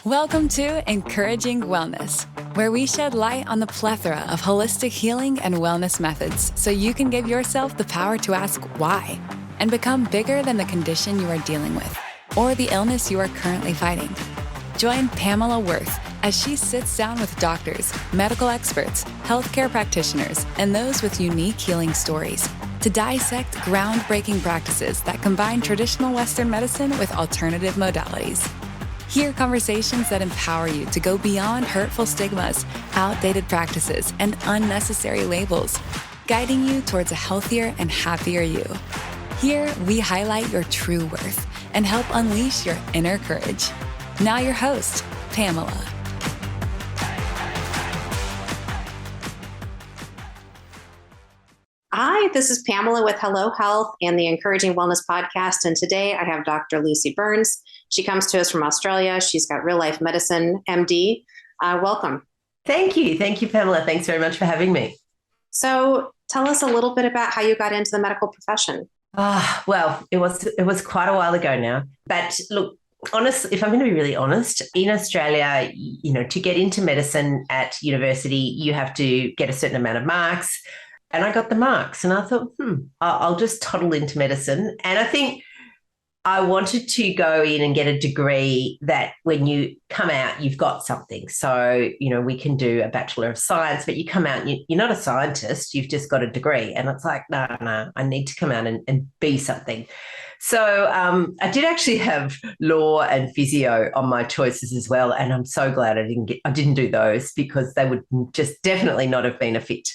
Welcome to Encouraging Wellness, where we shed light on the plethora of holistic healing and wellness methods so you can give yourself the power to ask why and become bigger than the condition you are dealing with or the illness you are currently fighting. Join Pamela Worth as she sits down with doctors, medical experts, healthcare practitioners, and those with unique healing stories to dissect groundbreaking practices that combine traditional Western medicine with alternative modalities. Hear conversations that empower you to go beyond hurtful stigmas, outdated practices, and unnecessary labels, guiding you towards a healthier and happier you. Here, we highlight your true worth and help unleash your inner courage. Now your host, Pamela. Hi, this is Pamela with Hello Health and the Encouraging Wellness podcast. And today I have Dr. Lucy Burns. She comes to us from Australia. She's got real life medicine, MD. Welcome. Thank you. Thank you, Pamela. Thanks very much for having me. So tell us a little bit about how you got into the medical profession. Well, it was quite a while ago now. But look, honestly, if I'm going to be really honest, in Australia, to get into medicine at university, you have to get a certain amount of marks. And I got the marks and I thought, I'll just toddle into medicine. And I think I wanted to go in and get a degree that when you come out, you've got something. So, we can do a Bachelor of Science, but you come out and you're not a scientist, you've just got a degree. And it's like, no, I need to come out and be something. So I did actually have law and physio on my choices as well. And I'm so glad I didn't do those because they would just definitely not have been a fit.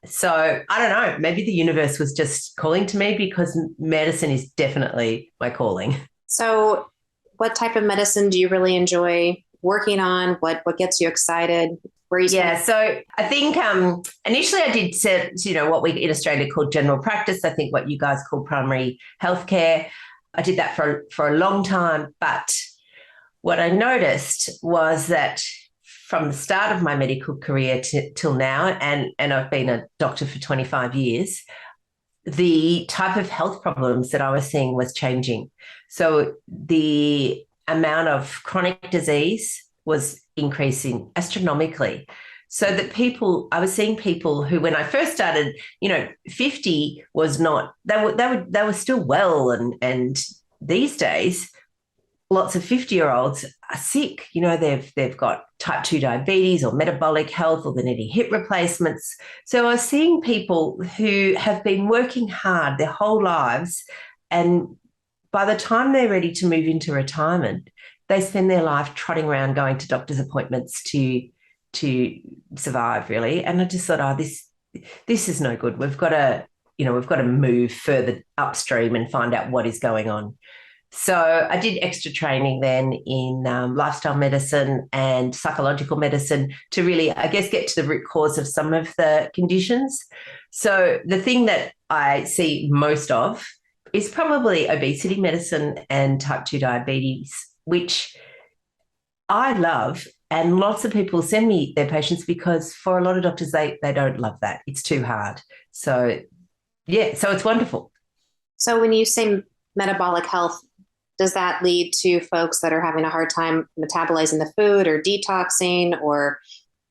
So I don't know, maybe the universe was just calling to me because medicine is definitely my calling. So what type of medicine do you really enjoy working on? What gets you excited? So I think initially I did what we in Australia call general practice. I think what you guys call primary healthcare. I did that for a long time. But what I noticed was that from the start of my medical career till now, and I've been a doctor for 25 years, the type of health problems that I was seeing was changing. So the amount of chronic disease was increasing astronomically. So that I was seeing people who, when I first started, 50 was not, they were still well. And these days, lots of 50-year-olds are sick. They've got type 2 diabetes or metabolic health, or they're needing hip replacements. So I was seeing people who have been working hard their whole lives, and by the time they're ready to move into retirement, they spend their life trotting around going to doctor's appointments to survive, really. And I just thought, this is no good. We've got to move further upstream and find out what is going on. So I did extra training then in lifestyle medicine and psychological medicine to really, I guess, get to the root cause of some of the conditions. So the thing that I see most of is probably obesity medicine and type 2 diabetes, which I love. And lots of people send me their patients because for a lot of doctors, they don't love that. It's too hard. So, so it's wonderful. So when you say metabolic health, does that lead to folks that are having a hard time metabolizing the food or detoxing, or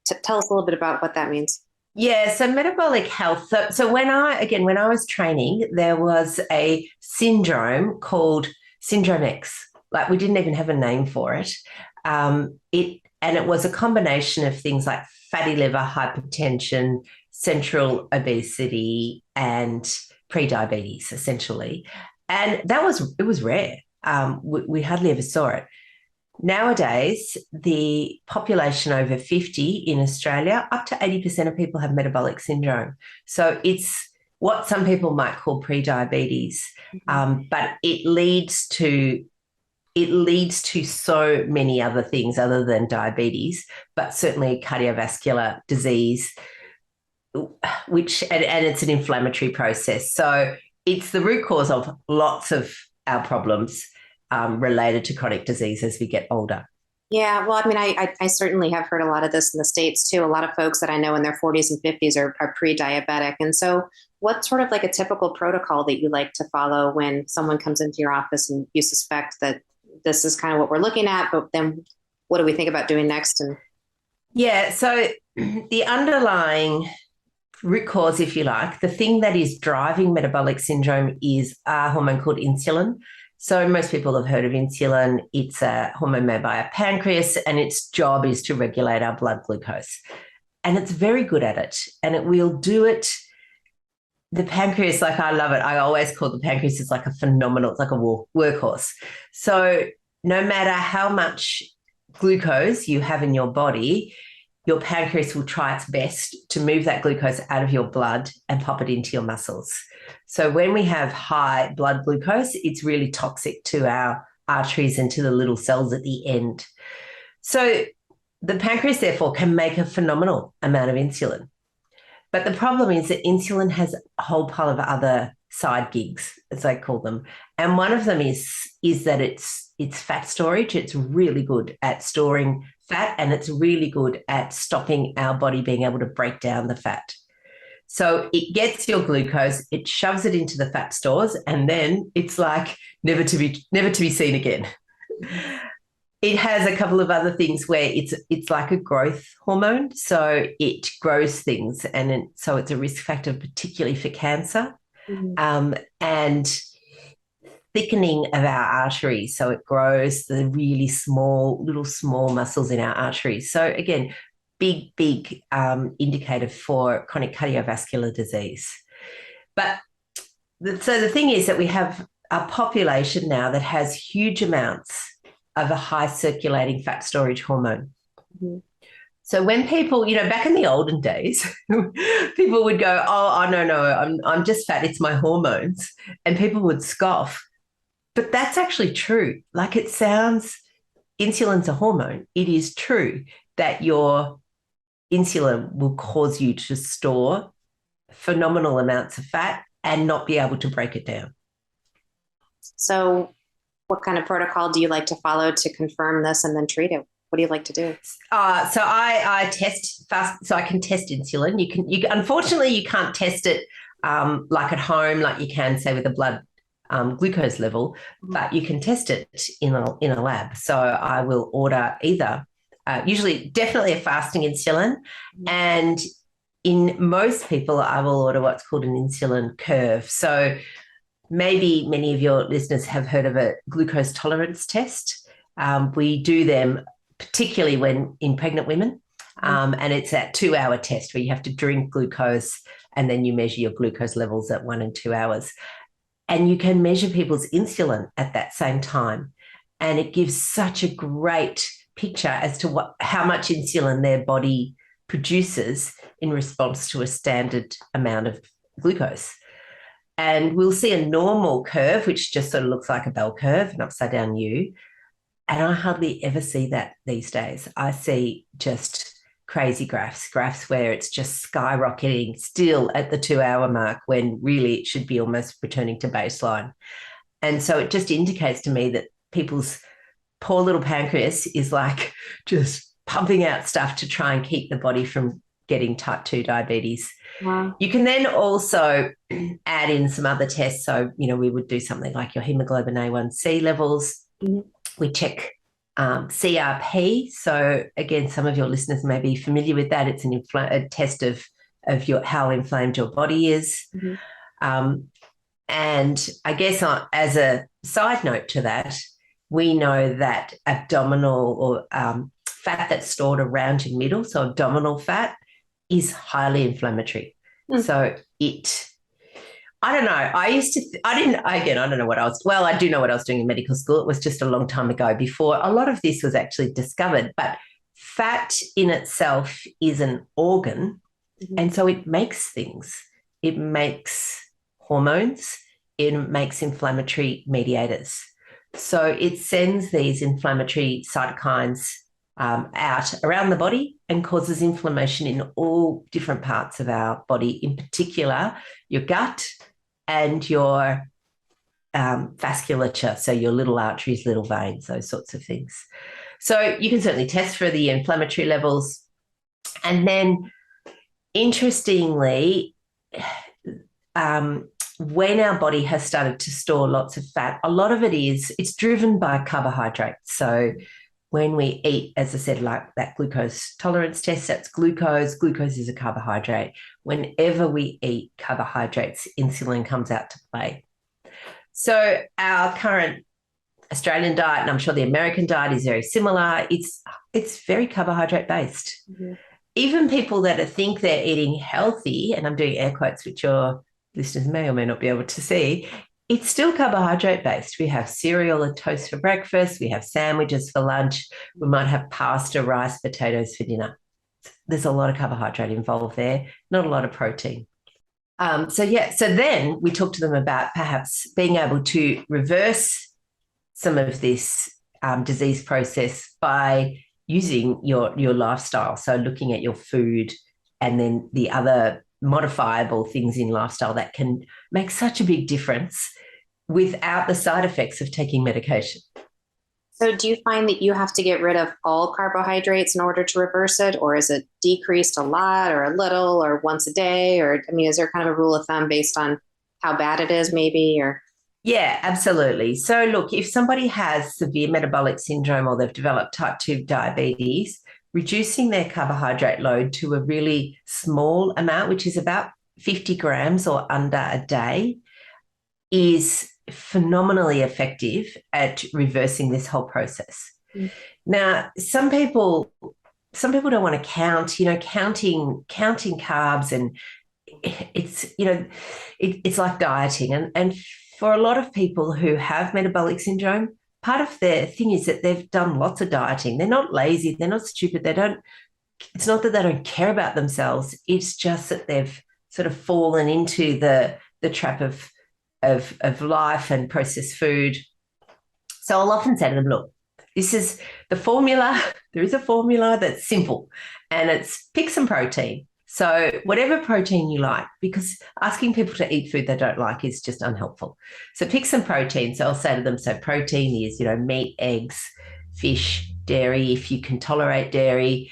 tell us a little bit about what that means? Yeah, so metabolic health. So when I was training, there was a syndrome called Syndrome X. Like, we didn't even have a name for it. It was a combination of things like fatty liver, hypertension, central obesity, and pre-diabetes, essentially. And it was rare. We hardly ever saw it. Nowadays, the population over 50 in Australia, up to 80% of people have metabolic syndrome. So it's what some people might call pre-diabetes, but it leads to so many other things other than diabetes, but certainly cardiovascular disease, and it's an inflammatory process. So it's the root cause of lots of our problems related to chronic disease as we get older. Yeah, well, I mean, I certainly have heard a lot of this in the States too. A lot of folks that I know in their 40s and 50s are pre-diabetic. And so what's sort of like a typical protocol that you like to follow when someone comes into your office and you suspect that this is kind of what we're looking at, but then what do we think about doing next? And Yeah, so the underlying root cause, if you like, the thing that is driving metabolic syndrome is a hormone called insulin. So most people have heard of insulin. It's a hormone made by our pancreas, and its job is to regulate our blood glucose. And it's very good at it, and it will do it. The pancreas, like, I love it. I always call the pancreas, it's like a phenomenal, it's like a workhorse. So no matter how much glucose you have in your body, your pancreas will try its best to move that glucose out of your blood and pop it into your muscles. So when we have high blood glucose, it's really toxic to our arteries and to the little cells at the end. So the pancreas, therefore, can make a phenomenal amount of insulin. But the problem is that insulin has a whole pile of other side gigs, as they call them. And one of them is that it's fat storage. It's really good at storing fat, and it's really good at stopping our body being able to break down the fat. So it gets your glucose, it shoves it into the fat stores, and then it's like never to be seen again. It has a couple of other things where it's like a growth hormone, so it grows things, and so it's a risk factor, particularly for cancer, and thickening of our arteries. So it grows the really small muscles in our arteries. So again, big indicator for chronic cardiovascular disease. But so the thing is that we have a population now that has huge amounts of a high circulating fat storage hormone. Mm-hmm. So when people, back in the olden days, people would go, oh no, I'm just fat, it's my hormones. And people would scoff. But that's actually true. Like, it sounds, insulin's a hormone. It is true that your insulin will cause you to store phenomenal amounts of fat and not be able to break it down. So what kind of protocol do you like to follow to confirm this and then treat it? What do you like to do? So I test fast, so I can test insulin. You unfortunately, you can't test it like at home, like you can, say, with a blood glucose level, but you can test it in a lab. So I will order either, usually definitely a fasting insulin, and in most people I will order what's called an insulin curve. So maybe many of your listeners have heard of a glucose tolerance test. We do them particularly when in pregnant women, and it's that 2-hour test where you have to drink glucose and then you measure your glucose levels at 1 and 2 hours. And you can measure people's insulin at that same time. And it gives such a great picture as to how much insulin their body produces in response to a standard amount of glucose. And we'll see a normal curve, which just sort of looks like a bell curve, an upside down U. And I hardly ever see that these days. I see just crazy graphs where it's just skyrocketing still at the 2-hour mark, when really it should be almost returning to baseline. And so it just indicates to me that people's poor little pancreas is like just pumping out stuff to try and keep the body from getting type 2 diabetes. Wow. You can then also add in some other tests. So, we would do something like your hemoglobin A1C levels. Mm-hmm. We check CRP. So again, some of your listeners may be familiar with that. It's a test of how inflamed your body is. Mm-hmm. And I guess as a side note to that, we know that abdominal or fat that's stored around your middle, so abdominal fat, is highly inflammatory. Mm. So I don't know. I don't know what I do know what I was doing in medical school. It was just a long time ago before a lot of this was actually discovered. But fat in itself is an organ, and so it makes things. It makes hormones. It makes inflammatory mediators. So it sends these inflammatory cytokines out around the body and causes inflammation in all different parts of our body, in particular your gut and your vasculature, so your little arteries, little veins, those sorts of things. So you can certainly test for the inflammatory levels. And then, interestingly, when our body has started to store lots of fat, a lot of it's driven by carbohydrates. So when we eat, as I said, like that glucose tolerance test, that's glucose. Glucose is a carbohydrate. Whenever we eat carbohydrates, insulin comes out to play. So our current Australian diet, and I'm sure the American diet is very similar, it's very carbohydrate based. Mm-hmm. Even people that think they're eating healthy, and I'm doing air quotes, which your listeners may or may not be able to see, it's still carbohydrate based. We have cereal and toast for breakfast. We have sandwiches for lunch. We might have pasta, rice, potatoes for dinner. There's a lot of carbohydrate involved there, not a lot of protein. So then we talked to them about perhaps being able to reverse some of this disease process by using your lifestyle. So looking at your food and then the other modifiable things in lifestyle that can make such a big difference without the side effects of taking medication. So do you find that you have to get rid of all carbohydrates in order to reverse it, or is it decreased a lot or a little or once a day? Or, I mean, is there kind of a rule of thumb based on how bad it is maybe? Or yeah, absolutely. So look, if somebody has severe metabolic syndrome or they've developed type 2 diabetes, reducing their carbohydrate load to a really small amount, which is about 50 grams or under a day, is phenomenally effective at reversing this whole process. Mm. Now, some people don't want to count, counting carbs, and it's like dieting. And for a lot of people who have metabolic syndrome, part of their thing is that they've done lots of dieting. They're not lazy. They're not stupid. It's not that they don't care about themselves. It's just that they've sort of fallen into the trap of life and processed food. So I'll often say to them, look, this is the formula. There is a formula that's simple, and it's pick some protein. So whatever protein you like, because asking people to eat food they don't like is just unhelpful. So pick some protein. So I'll say to them, so protein is, meat, eggs, fish, dairy, if you can tolerate dairy,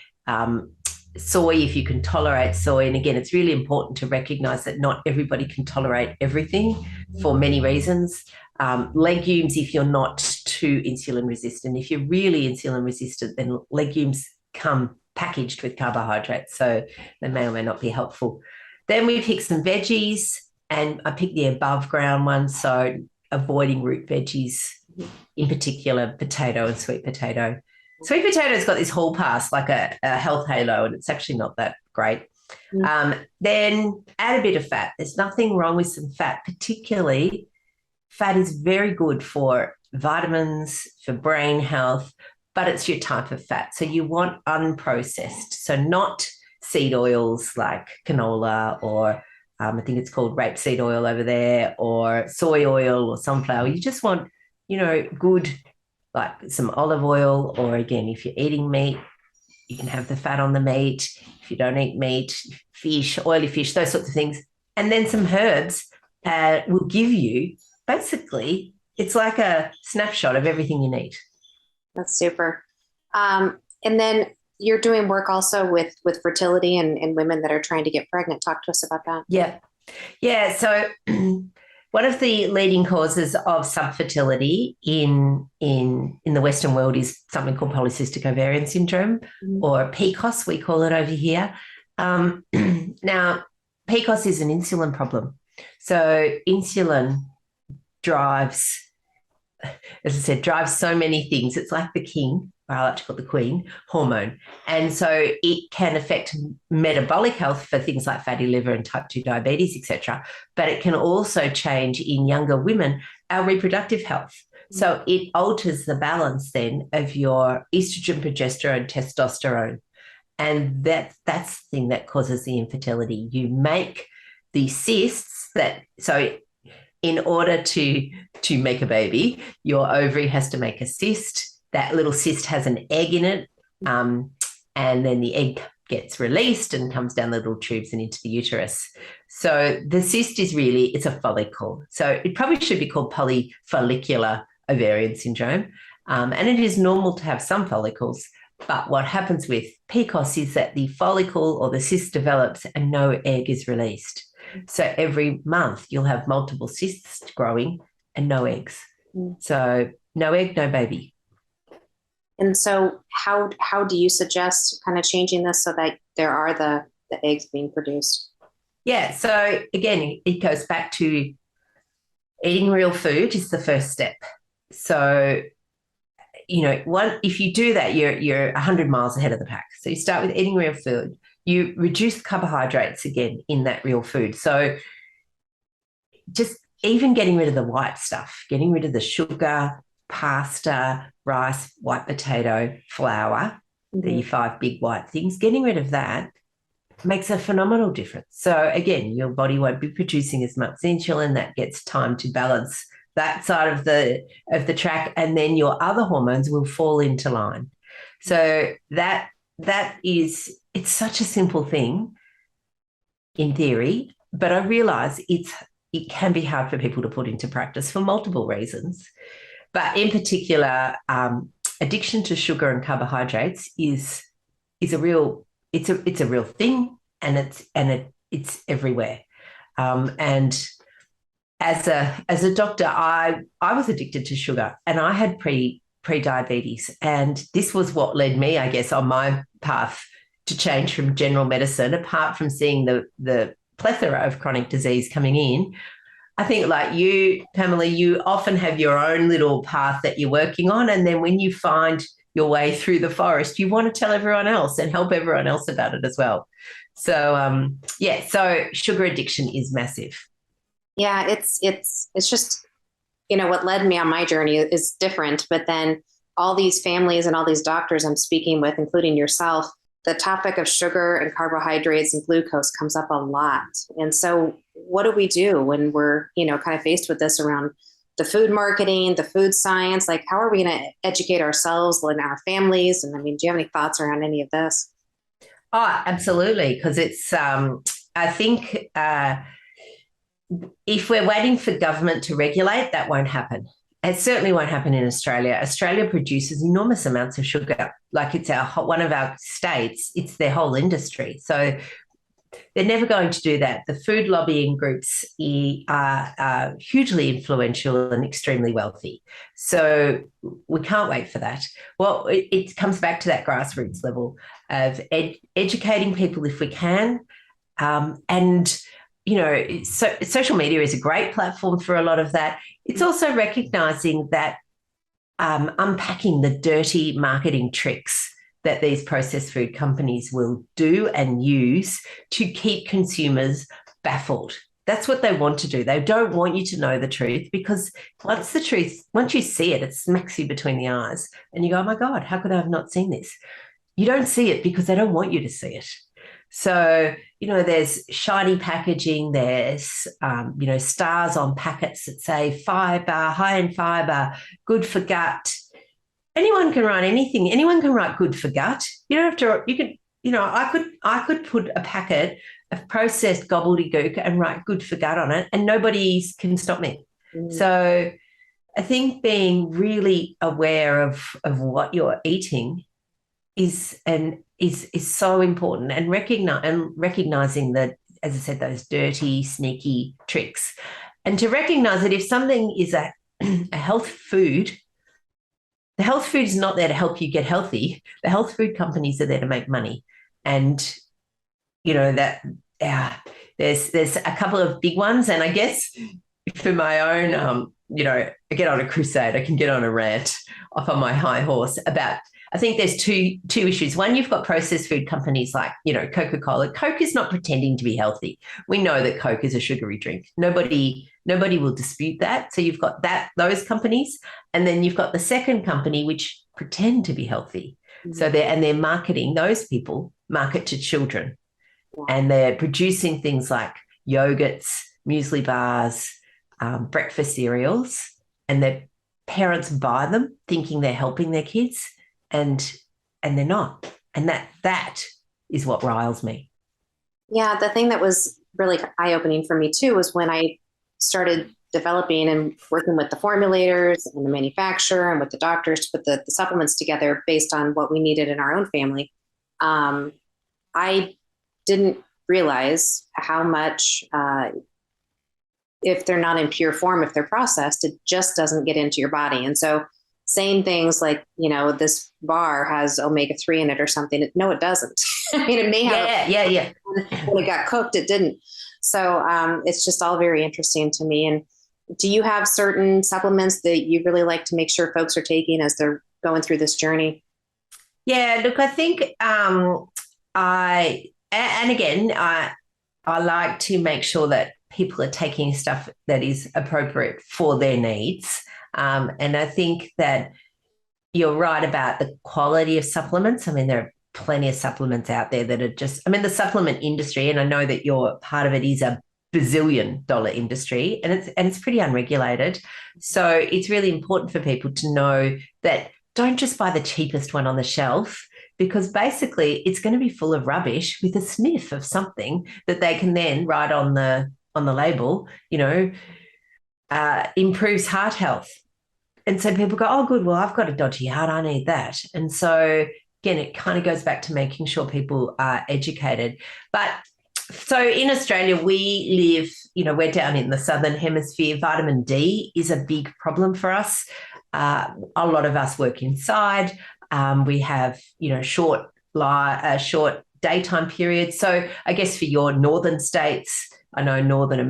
soy, if you can tolerate soy. And again, it's really important to recognize that not everybody can tolerate everything for many reasons. Legumes, if you're not too insulin resistant. If you're really insulin resistant, then legumes come packaged with carbohydrates, so they may or may not be helpful. Then we pick some veggies, and I pick the above ground ones, so avoiding root veggies, in particular potato and sweet potato. Sweet potato's got this hall pass, like a health halo, and it's actually not that great. Then add a bit of fat. There's nothing wrong with some fat, particularly fat is very good for vitamins, for brain health, but it's your type of fat. So you want unprocessed, so not seed oils like canola or I think it's called rapeseed oil over there, or soy oil or sunflower. You just want, good, like some olive oil, or again, if you're eating meat, you can have the fat on the meat. If you don't eat meat, fish, oily fish, those sorts of things. And then some herbs will give you, basically, it's like a snapshot of everything you need. That's super. And then you're doing work also with fertility and women that are trying to get pregnant. Talk to us about that. Yeah. So one of the leading causes of subfertility in the Western world is something called polycystic ovarian syndrome, or PCOS, we call it over here. Now, PCOS is an insulin problem. So insulin drives, as I said, drives so many things. It's like the king, or I like to call it the queen, hormone. And so it can affect metabolic health for things like fatty liver and type 2 diabetes, etc. But it can also change in younger women our reproductive health. So it alters the balance then of your estrogen, progesterone, testosterone. And that's the thing that causes the infertility. You make the cysts so in order to make a baby, your ovary has to make a cyst. That little cyst has an egg in it, and then the egg gets released and comes down the little tubes and into the uterus. So the cyst is really, it's a follicle. So it probably should be called polyfollicular ovarian syndrome, and it is normal to have some follicles. But what happens with PCOS is that the follicle or the cyst develops and no egg is released. So every month you'll have multiple cysts growing and no eggs. So no egg, no baby. And so how do you suggest kind of changing this so that there are the eggs being produced? Yeah. So again, it goes back to eating real food is the first step. So, if you do that, you're 100 miles ahead of the pack. So you start with eating real food. You reduce carbohydrates again in that real food. So just even getting rid of the white stuff, getting rid of the sugar, pasta, rice, white potato, flour, the 5 big white things, getting rid of that makes a phenomenal difference. So again, your body won't be producing as much insulin. That gets time to balance that side of the track, and then your other hormones will fall into line. So that is, it's such a simple thing in theory, but I realize it can be hard for people to put into practice for multiple reasons. But in particular, addiction to sugar and carbohydrates is a real thing, and it's everywhere. And as a doctor, I was addicted to sugar, and I had pre-diabetes, and this was what led me, I guess, on my path to change from general medicine. Apart from seeing the plethora of chronic disease coming in, I think, like you, Pamela, you often have your own little path that you're working on, and then when you find your way through the forest, you want to tell everyone else and help everyone else about it as well. So so sugar addiction is massive. Yeah, it's just, what led me on my journey is different, but then all these families and all these doctors I'm speaking with, including yourself, the topic of sugar and carbohydrates and glucose comes up a lot. And so what do we do when we're, kind of faced with this around the food marketing, the food science? Like, how are we going to educate ourselves and our families? And I mean, do you have any thoughts around any of this? Oh, absolutely. Because it's, I think if we're waiting for government to regulate, that won't happen. It certainly won't happen in Australia. Australia produces enormous amounts of sugar. Like, it's one of our states, it's their whole industry. So they're never going to do that. The food lobbying groups are hugely influential and extremely wealthy. So we can't wait for that. Well, it comes back to that grassroots level of educating people if we can. And social media is a great platform for a lot of that. It's also recognizing that unpacking the dirty marketing tricks that these processed food companies will do and use to keep consumers baffled. That's what they want to do. They don't want you to know the truth, because once you see it, it smacks you between the eyes and you go, oh my God, how could I have not seen this? You don't see it because they don't want you to see it. So, there's shiny packaging, there's, stars on packets that say fiber, high in fiber, good for gut. Anyone can write anything. Anyone can write good for gut. You don't have to, you could, I could put a packet of processed gobbledygook and write good for gut on it, and nobody can stop me. So I think being really aware of what you're eating is so important, and recognizing that, as I said, those dirty, sneaky tricks, and to recognize that if something is a health food, the health food is not there to help you get healthy. The health food companies are there to make money. And, that there's a couple of big ones. And I guess for my own, I get on a crusade, I can get on a rant off on my high horse about, I think there's two issues. One, you've got processed food companies like, Coca-Cola. Coke is not pretending to be healthy. We know that Coke is a sugary drink. Nobody will dispute that. So you've got those companies, and then you've got the second company which pretend to be healthy. Mm-hmm. So they're marketing, those people market to children, and they're producing things like yogurts, muesli bars, breakfast cereals, and their parents buy them thinking they're helping their kids. And they're not. And that is what riles me. Yeah, the thing that was really eye-opening for me too was when I started developing and working with the formulators and the manufacturer and with the doctors to put the supplements together based on what we needed in our own family. I didn't realize how much, if they're not in pure form, if they're processed, it just doesn't get into your body. And so saying things like, this bar has omega-3 in it or something. No, it doesn't. I mean, it may have. Yeah. When it got cooked, it didn't. So it's just all very interesting to me. And do you have certain supplements that you really like to make sure folks are taking as they're going through this journey? Yeah, look, I think I like to make sure that people are taking stuff that is appropriate for their needs. And I think that you're right about the quality of supplements. I mean, there are plenty of supplements out there that are the supplement industry, and I know that you're part of it, is a bazillion-dollar industry, and it's pretty unregulated. So it's really important for people to know that don't just buy the cheapest one on the shelf, because basically it's going to be full of rubbish with a sniff of something that they can then write on the label, improves heart health. And so people go, oh, good, well, I've got a dodgy heart, I need that. And so, again, it kind of goes back to making sure people are educated. But so in Australia, we live, we're down in the southern hemisphere. Vitamin D is a big problem for us. A lot of us work inside. We have, short daytime periods. So I guess for your northern states, I know northern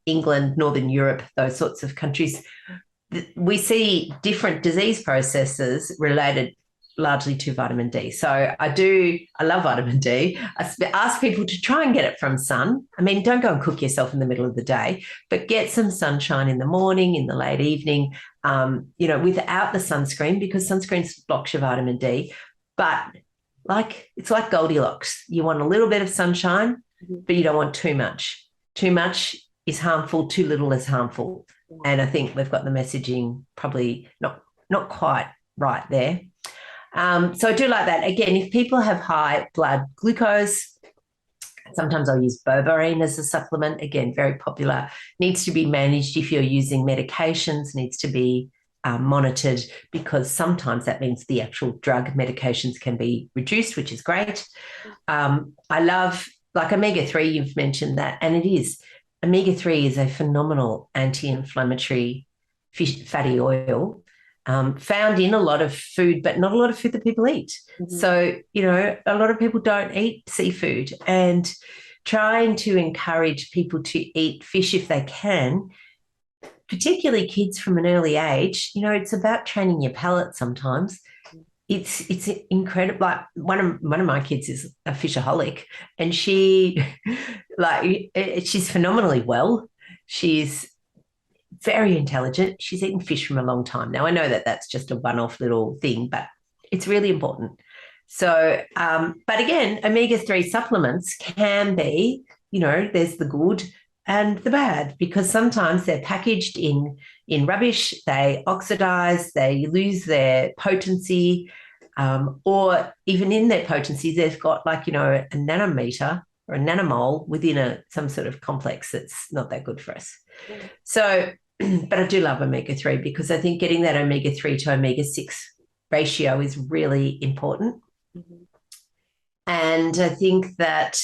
England, northern Europe, those sorts of countries, we see different disease processes related largely to vitamin D. So I love vitamin D. I ask people to try and get it from sun. I mean, don't go and cook yourself in the middle of the day, but get some sunshine in the morning, in the late evening, without the sunscreen, because sunscreen blocks your vitamin D. But it's like Goldilocks. You want a little bit of sunshine, but you don't want too much. Too much is harmful. Too little is harmful. And I think we've got the messaging probably not quite right there. So I do like that. Again, if people have high blood glucose, sometimes I'll use berberine as a supplement. Again, very popular. Needs to be managed if you're using medications, needs to be monitored, because sometimes that means the actual drug medications can be reduced, which is great. I love, like omega-3, you've mentioned that, and it is. Omega-3 is a phenomenal anti-inflammatory fatty oil. Found in a lot of food, but not a lot of food that people eat. Mm-hmm. So, a lot of people don't eat seafood, and trying to encourage people to eat fish if they can, particularly kids from an early age. It's about training your palate sometimes. It's incredible. Like one of my kids is a fishaholic, and she's phenomenally well. She's very intelligent. She's eaten fish from a long time. Now, I know that that's just a one-off little thing, but it's really important. So, but again, omega-3 supplements can be, there's the good and the bad, because sometimes they're packaged in rubbish, they oxidize, they lose their potency, or even in their potency, they've got a nanometer or a nanomole within some sort of complex that's not that good for us. Mm. So, but I do love omega-3, because I think getting that omega-3 to omega-6 ratio is really important. Mm-hmm. And I think that,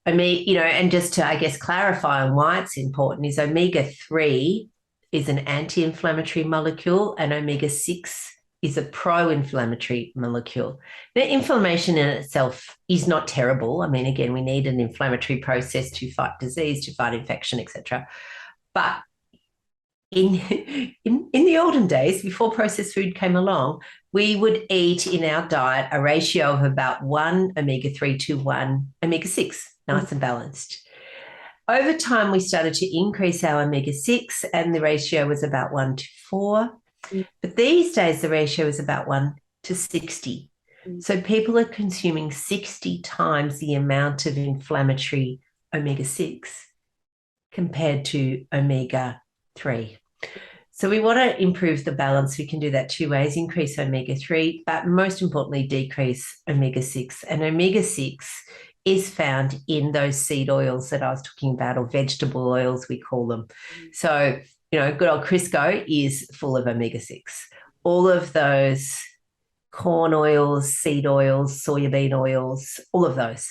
and just to, I guess, clarify on why it's important, is omega-3 is an anti-inflammatory molecule, and omega-6 is a pro-inflammatory molecule. The inflammation in itself is not terrible. I mean, again, we need an inflammatory process to fight disease, to fight infection, etc. But in the olden days, before processed food came along, we would eat in our diet a ratio of about 1 omega-3 to 1 omega-6, nice and balanced. Over time, we started to increase our omega-6, and the ratio was about 1 to 4. But these days, the ratio is about 1 to 60. So people are consuming 60 times the amount of omega-6 compared to omega-3. So we want to improve the balance. We can do that two ways: increase omega-3, but most importantly, decrease omega-6. And omega-6 is found in those seed oils that I was talking about, or vegetable oils, we call them. So, good old Crisco is full of omega-6. All of those corn oils, seed oils, soybean oils, all of those,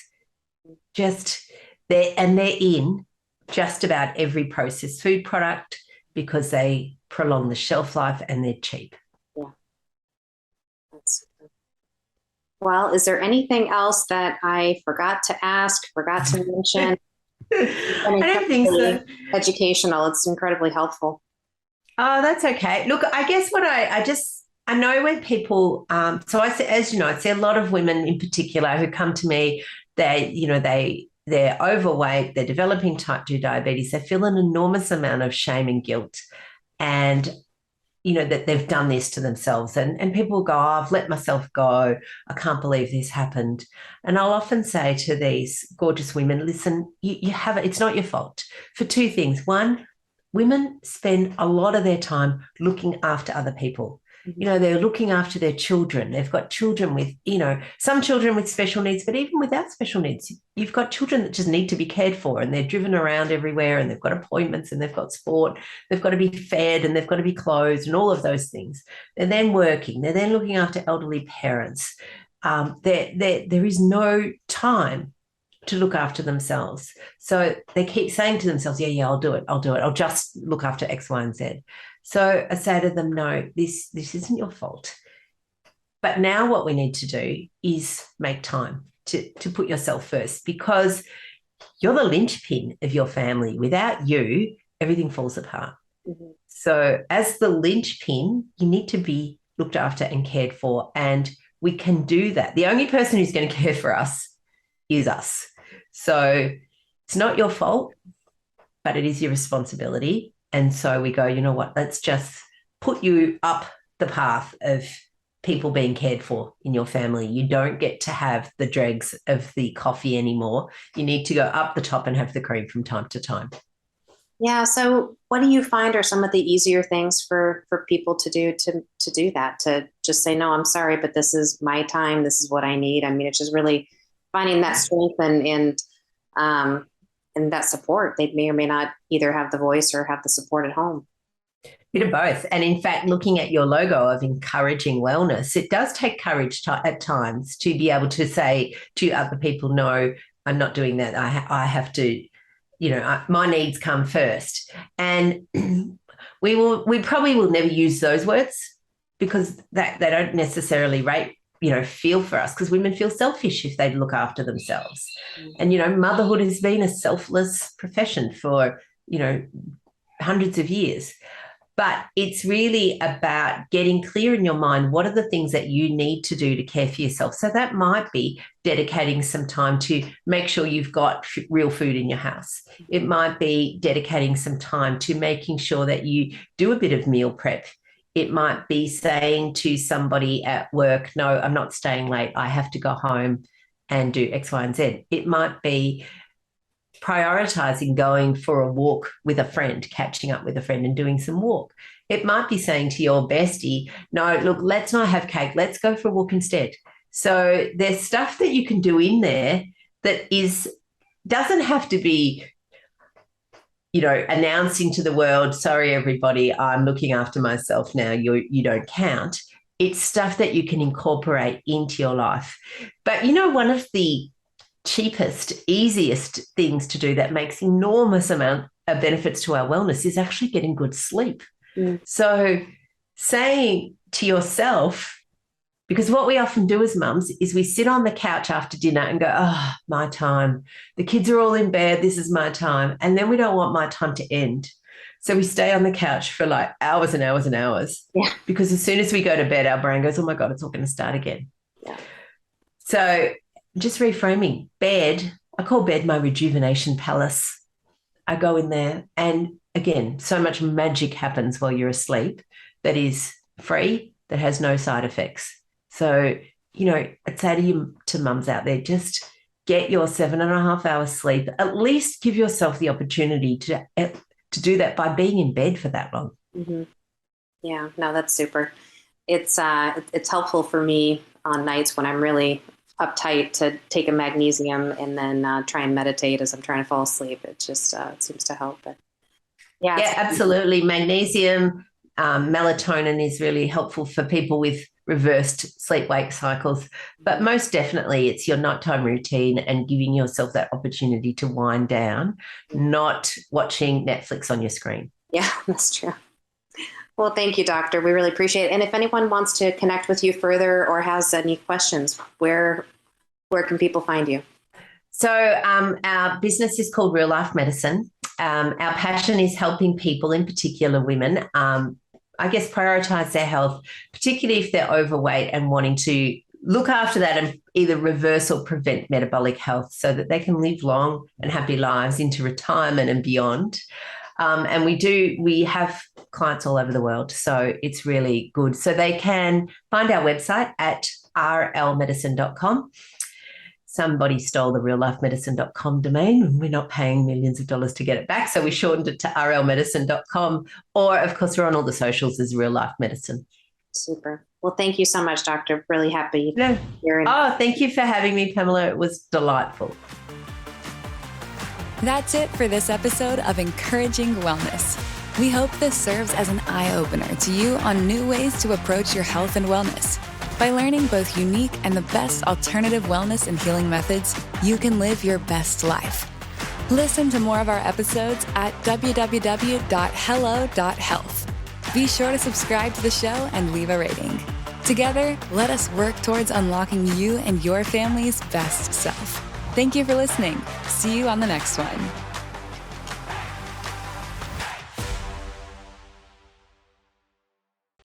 they're in just about every processed food product, because they prolong the shelf life and they're cheap. Yeah. Well, is there anything else that I forgot to ask, forgot to mention? It's been I don't think so. incredibly educational. It's incredibly helpful. Oh, that's okay. Look, I guess what I know when people, so I see, as you know, I see a lot of women in particular who come to me, they're overweight, they're developing type 2 diabetes, they feel an enormous amount of shame and guilt. And that they've done this to themselves. And people go, oh, I've let myself go. I can't believe this happened. And I'll often say to these gorgeous women, listen, you have it. It's not your fault for two things. One, women spend a lot of their time looking after other people. They're looking after their children. They've got children with, some children with special needs, but even without special needs, you've got children that just need to be cared for, and they're driven around everywhere, and they've got appointments, and they've got sport. They've got to be fed, and they've got to be clothed, and all of those things. They're then working. They're then looking after elderly parents. There is no time to look after themselves. So they keep saying to themselves, yeah, I'll do it. I'll just look after X, Y, and Z. So I say to them, no, this isn't your fault. But now what we need to do is make time to put yourself first, because you're the linchpin of your family. Without you, everything falls apart. Mm-hmm. So as the linchpin, you need to be looked after and cared for. And we can do that. The only person who's going to care for us is us. So it's not your fault, but it is your responsibility. And so we go, you know what, let's just put you up the path of people being cared for in your family. You don't get to have the dregs of the coffee anymore. You need to go up the top and have the cream from time to time. Yeah. So what do you find are some of the easier things for people to do that, to just say, no, I'm sorry, but this is my time. This is what I need. I mean, it's just really finding that strength and that support. They may or may not either have the voice or have the support at home. Bit of both. And in fact, looking at your logo of encouraging wellness, it does take courage at times to be able to say to other people, no, I'm not doing that. I have to, my needs come first. And we probably will never use those words, because they don't necessarily feel for us, because women feel selfish if they look after themselves. And, motherhood has been a selfless profession for, hundreds of years. But it's really about getting clear in your mind, what are the things that you need to do to care for yourself? So that might be dedicating some time to make sure you've got real food in your house. It might be dedicating some time to making sure that you do a bit of meal prep. It might be saying to somebody at work, no, I'm not staying late. I have to go home and do X, Y, and Z. It might be prioritizing going for a walk with a friend, catching up with a friend and doing some walk. It might be saying to your bestie, no, look, let's not have cake. Let's go for a walk instead. So there's stuff that you can do in there that doesn't have to be, announcing to the world, sorry, everybody, I'm looking after myself now. You don't count. It's stuff that you can incorporate into your life. But, one of the cheapest, easiest things to do that makes enormous amount of benefits to our wellness is actually getting good sleep. Mm. So saying to yourself, because what we often do as mums is we sit on the couch after dinner and go, oh, my time. The kids are all in bed. This is my time. And then we don't want my time to end. So we stay on the couch for like hours and hours and hours. Yeah. Because as soon as we go to bed, our brain goes, oh, my God, it's all going to start again. Yeah. So just reframing bed. I call bed my rejuvenation palace. I go in there and, again, so much magic happens while you're asleep that is free, that has no side effects. So, I'd say to mums out there, just get your 7.5 hours sleep. At least give yourself the opportunity to do that by being in bed for that long. Mm-hmm. Yeah, no, that's super. It's helpful for me on nights when I'm really uptight to take a magnesium and then try and meditate as I'm trying to fall asleep. It just it seems to help. But yeah, absolutely. Magnesium, melatonin is really helpful for people with reversed sleep-wake cycles. But most definitely it's your nighttime routine and giving yourself that opportunity to wind down, not watching Netflix on your screen. Yeah, that's true. Well, thank you, doctor. We really appreciate it. And if anyone wants to connect with you further or has any questions, where can people find you? So our business is called Real Life Medicine. Our passion is helping people, in particular women, I guess, prioritize their health, particularly if they're overweight and wanting to look after that and either reverse or prevent metabolic health so that they can live long and happy lives into retirement and beyond. And we have clients all over the world, so it's really good. So they can find our website at rlmedicine.com. Somebody stole the reallifemedicine.com domain, and we're not paying millions of dollars to get it back, so we shortened it to rlmedicine.com. Or, of course, we're on all the socials as Real Life Medicine. Super. Well, thank you so much, doctor. Really happy. Thank you for having me, Pamela. It was delightful. That's it for this episode of Encouraging Wellness. We hope this serves as an eye-opener to you on new ways to approach your health and wellness. By learning both unique and the best alternative wellness and healing methods, you can live your best life. Listen to more of our episodes at www.hello.health. Be sure to subscribe to the show and leave a rating. Together, let us work towards unlocking you and your family's best self. Thank you for listening. See you on the next one.